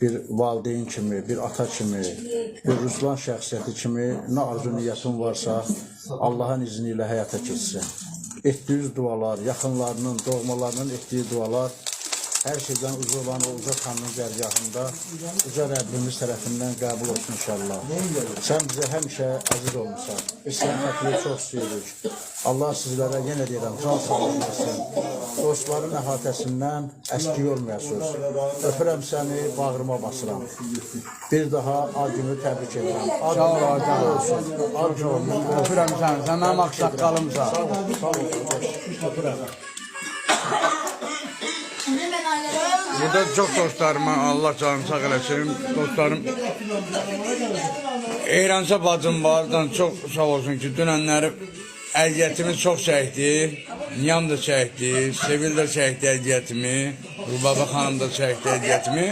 bir valideyn kimi, bir ata kimi, bir Ruslan şəxsiyyəti kimi nə arzu niyyətin varsa, Allahın izni ilə həyata keçsin. Etdiyiniz dualar, yaxınlarının, doğmalarının etdiyi dualar hər şeydən uca olan o uca Tanrının dərgahında uca Rəbbimiz tərəfindən qəbul olsun inşallah. Sən bizə həmişə əziz olmuşsan. Biz sən xətrini çox istəyirik. Allah sizlərə yenə deyirəm, can sağlıq versin. Dostların əhatəsindən əski olmayasınız. Öpürəm səni, bağrıma basıram. Bir daha ad günü təbrik edirəm. Sağ ol, Arcan olsun. Öpürəm səni, sən mənim ağsaqqalımsan. Sağ ol, sağ ol. Öpürəm. Burada çox dostlarıma Allah canını sağ eləsin. Dostlarım Eyransa bacım vardan çox sağ olsun ki, dünənləri əziyyətimi çox çəkdi. Niyam da çəkdi, Sevil də çəkdi əziyyətimi, Rubaba xanım da çəkdi əziyyətimi.